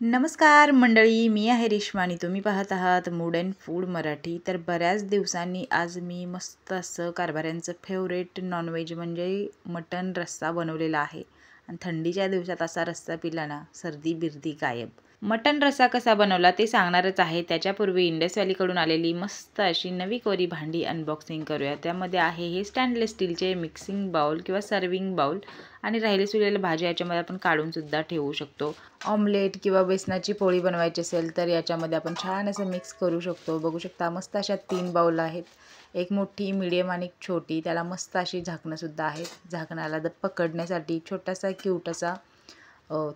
नमस्कार मंडळी, मी आहे रेश्मा आणि तुम्ही पाहत आहात मूड अँड फूड मराठी. तर बऱ्याच दिवसांनी आज मी मस्त असं कारभाऱ्यांचं फेवरेट नॉनव्हेज म्हणजे मटण रस्सा बनवलेला आहे. आणि थंडीच्या दिवसात असा रस्सा पिला ना, सर्दी बिर्दी गायब. मटण रस्सा कसा बनवला ते सांगणारच आहे. त्याच्यापूर्वी इंडस व्हॅलीकडून आलेली मस्त अशी नवी कोरी भांडी अनबॉक्सिंग करूया. त्यामध्ये आहे हे स्टेनलेस स्टीलचे मिक्सिंग बाउल किंवा सर्विंग बाउल आणि राहिले सुलेल्या भाज्या याच्यामध्ये आपण काढून सुद्धा ठेवू शकतो. ऑमलेट किंवा बेसनाची पोळी बनवायची असेल तर याच्यामध्ये आपण छान असं मिक्स करू शकतो. बघू शकता मस्त अशा 3 बाउल आहेत. एक मोठी, मीडियम आणि एक छोटी. त्याला मस्त अशी झाकणंसुद्धा आहेत. झाकणाला पकडण्यासाठी छोटासा क्यूट असा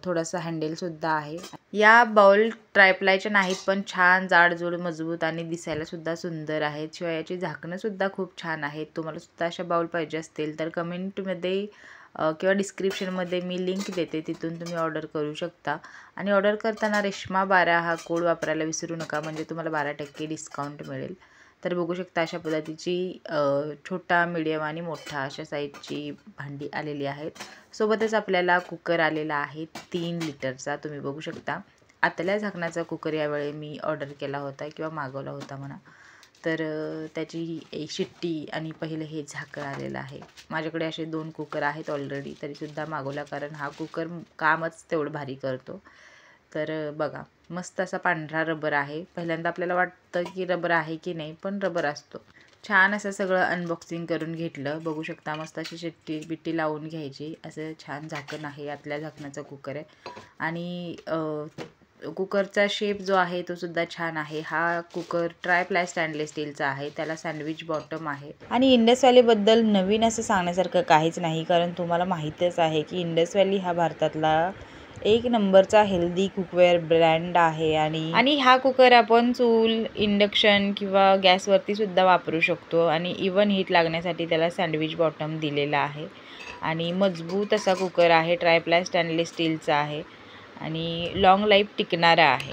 थोडासा हँडलसुद्धा आहे. या बाउल ट्रायप्लायच्या नाहीत, पण छान जाडजूड, मजबूत आणि दिसायला सुद्धा सुंदर आहेत. शिवाय याची झाकणंसुद्धा खूप छान आहेत. तुम्हाला सुद्धा अशा बाउल पाहिजे असतील तर कमेंटमध्ये किंवा डिस्क्रिप्शनमध्ये मी लिंक देते, तिथून तुम्ही ऑर्डर करू शकता. आणि ऑर्डर करताना रेश्मा 12 हा कोड वापरायला विसरू नका, म्हणजे तुम्हाला 12% डिस्काउंट मिळेल. तर बघू शकता अशा पद्धतीची छोटा, मीडियम आणि मोठा अशा साईजची भांडी आलेली आहेत. सोबतच आपल्याला कुकर आलेला आहे 3 लिटरचा. तुम्ही बघू शकता आतल्या झाकणाचा कुकर यावेळी मी ऑर्डर केला होता किंवा मागवला होता म्हणा. तर त्याची एक शिट्टी आणि पहिलं हे झाकण आलेलं आहे. माझ्याकडे असे 2 कुकर आहेत ऑलरेडी, तरीसुद्धा मागवला कारण हा कुकर कामच तेवढं भारी करतो. तर बघा मस्त असा पांढरा रबर आहे. पहिल्यांदा आपल्याला वाटतं की रबर आहे की नाही, पण रबर असतो. छान असं सगळं अनबॉक्सिंग करून घेतलं. बघू शकता मस्त अशी शिट्टी बिट्टी लावून घ्यायची. असं छान झाकण आहे. आतल्या झाकणाचा कुकर आहे आणि कुकरचा शेप जो आहे तो सुद्धा छान आहे. हा कुकर ट्रायप्लाय स्टेनलेस स्टीलचा आहे. त्याला सँडविच बॉटम आहे. आणि इंडस व्हॅलीबद्दल नवीन असं सांगण्यासारखं काहीच नाही, कारण तुम्हाला माहीतच आहे की इंडस व्हॅली हा भारतातला 1 नंबरचा हेल्दी कुकवेअर ब्रँड आहे. आणि हा कुकर आपण चूल, इंडक्शन किंवा गॅसवरती सुद्धा वापरू शकतो. आणि इवन हीट लागण्यासाठी त्याला सँडविच बॉटम दिलेला आहे. आणि मजबूत असा कुकर आहे. ट्रायप्लाय स्टेनलेस स्टीलचा आहे आणि लाँग लाईफ टिकणारा आहे.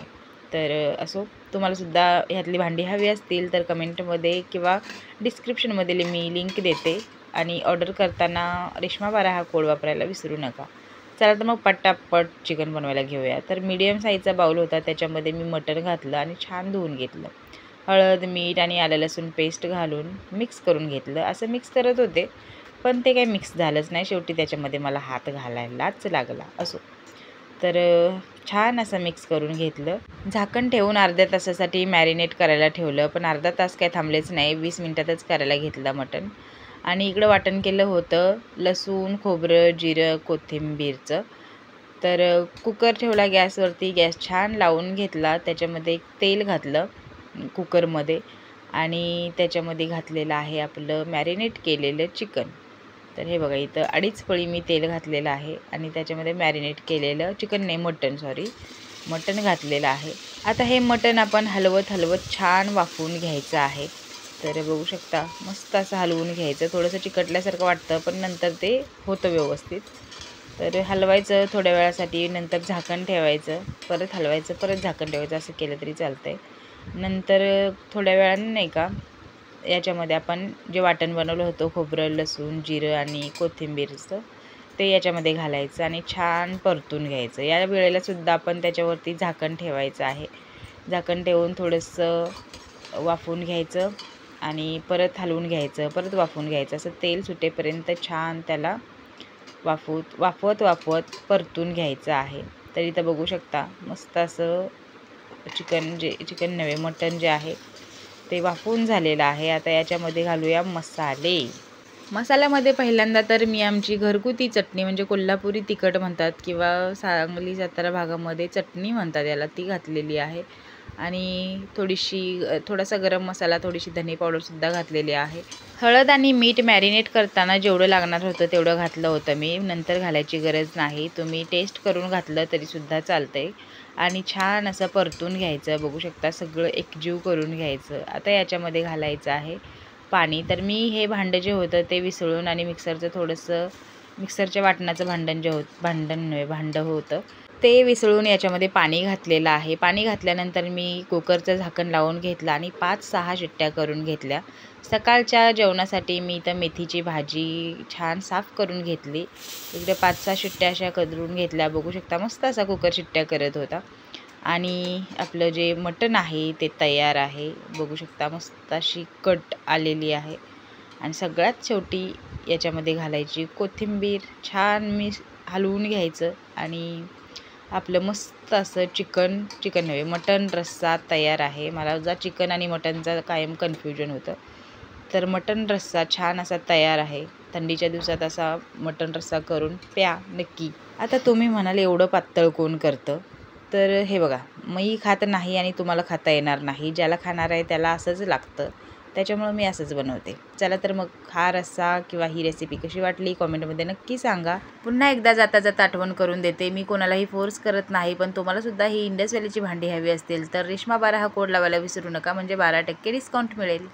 तर असो, तुम्हाला सुद्धा ह्यातली भांडी हवी असतील तर कमेंटमध्ये किंवा डिस्क्रिप्शनमध्ये मी लिंक देते. आणि ऑर्डर करताना रेश्मा 12 हा कोड वापरायला विसरू नका. चला तर मग पटापट चिकन बनवायला घेऊया. तर मीडियम साईजचा बाउल होता, त्याच्यामध्ये मी मटण घातलं आणि छान धुवून घेतलं. हळद, मीठ आणि आलं लसूण पेस्ट घालून मिक्स करून घेतलं. असं मिक्स करत होते, पण ते काही मिक्स झालंच नाही. शेवटी त्याच्यामध्ये मला हात घालायलाच लागला. असो, तर छान असं मिक्स करून घेतलं. झाकण ठेवून अर्ध्या तासासाठी मॅरिनेट करायला ठेवलं, पण अर्धा तास काय थांबलेच नाही. 20 मिनिटातच करायला घेतलं मटण. आणि इकडं वाटण केलं होतं लसूण, खोबरं, जिरं, कोथिंबीरचं. तर कुकर ठेवला गॅसवरती. गॅस छान लावून घेतला. त्याच्यामध्ये तेल घातलं कुकरमध्ये आणि त्याच्यामध्ये घातलेलं आहे आपलं मॅरिनेट केलेलं चिकन. तर हे बघा, इथं 2.5 पळी मी तेल घातलेलं आहे आणि त्याच्यामध्ये मॅरिनेट केलेलं चिकन, नाही मटण घातलेलं आहे. आता हे मटण आपण हलवत हलवत छान वाफवून घ्यायचं आहे. तर बघू शकता मस्त असं हलवून घ्यायचं. थोडंसं चिकटल्यासारखं वाटतं, पण नंतर ते होतं व्यवस्थित. तर हलवायचं थोड्या वेळासाठी, नंतर झाकण ठेवायचं, परत हलवायचं, परत झाकण ठेवायचं. असं केलं तरी चालतं आहे. नंतर थोड्या वेळाने नाही का याच्यामध्ये आपण जे वाटण बनवलं होतं खोबरं, लसूण, जिरं आणि कोथिंबीरचं, ते याच्यामध्ये घालायचं आणि छान परतून घ्यायचं. या वेळेलासुद्धा आपण त्याच्यावरती झाकण ठेवायचं आहे. झाकण ठेवून थोडंसं वाफवून घ्यायचं आणि परत हलवून घ्यायचं, परत वाफवून घ्यायचं. असं तेल सुटेपर्यंत छान त्याला वाफवत परतून घ्यायचं आहे. तर इथं बघू शकता मस्त असं मटण जे आहे ते वाफवून झालेलं आहे. आता याच्यामध्ये घालूया मसाले. मसाल्यामध्ये पहिल्यांदा तर मी आमची घरगुती चटणी, म्हणजे कोल्हापुरी तिखट म्हणतात किंवा सांगली सातारा भागामध्ये चटणी म्हणतात याला, ती घातलेली आहे. आणि थोडासा गरम मसाला, थोडीशी धने पावडरसुद्धा घातलेली आहे. हळद आणि मीठ मॅरिनेट करताना जेवढं लागणार होतं तेवढं घातलं होतं मी. नंतर घालायची गरज नाही. तुम्ही टेस्ट करून घातलं तरीसुद्धा चालतं आहे. आणि छान असं परतून घ्यायचं. बघू शकता सगळं एकजीव करून घ्यायचं. आता याच्यामध्ये घालायचं आहे पाणी. तर मी हे भांडं जे होतं ते विसळून आणि मिक्सरच्या वाटणाचं भांडं होतं ते विसळून याच्यामध्ये पाणी घातलेलं आहे. पाणी घातल्यानंतर मी कुकरचं झाकण लावून घेतलं आणि 5-6 शिट्ट्या करून घेतल्या. सकाळच्या जेवणासाठी मी इथं मेथीची भाजी छान साफ करून घेतली. इकडे 5-6 शिट्ट्या अशा करून घेतल्या. बघू शकता मस्त असा कुकर शिट्ट्या करत होता. आणि आपलं जे मटण आहे ते तयार आहे. बघू शकता मस्त अशी कट आलेली आहे. आणि सगळ्यात शेवटी याच्यामध्ये घालायची कोथिंबीर. छान हलवून घ्यायचं आणि आपलं मस्त असं चिकन नव्हे मटण रस्सा तयार आहे. मला जा चिकन आणि मटणचा कायम कन्फ्युजन होतं. तर मटण रस्सा छान असा तयार आहे. थंडीच्या दिवसात असा मटण रस्सा करून प्या नक्की. आता तुम्ही म्हणाल एवढं पातळ कोण करतं? तर हे बघा, मी खात नाही आणि तुम्हाला खाता येणार नाही. ज्याला खाणार आहे त्याला असंच लागतं, त्याच्यामुळं मी असंच बनवते. चला तर मग हा रस्सा किंवा ही रेसिपी कशी वाटली कॉमेंटमध्ये नक्की सांगा. पुन्हा एकदा जाता जाता आठवण करून देते, मी कोणालाही फोर्स करत नाही, पण तुम्हालासुद्धा ही इंडस व्हॅलीची भांडी हवी असतील तर रेश्मा 12 हा कोड लावायला विसरू नका, म्हणजे 12% डिस्काउंट मिळेल.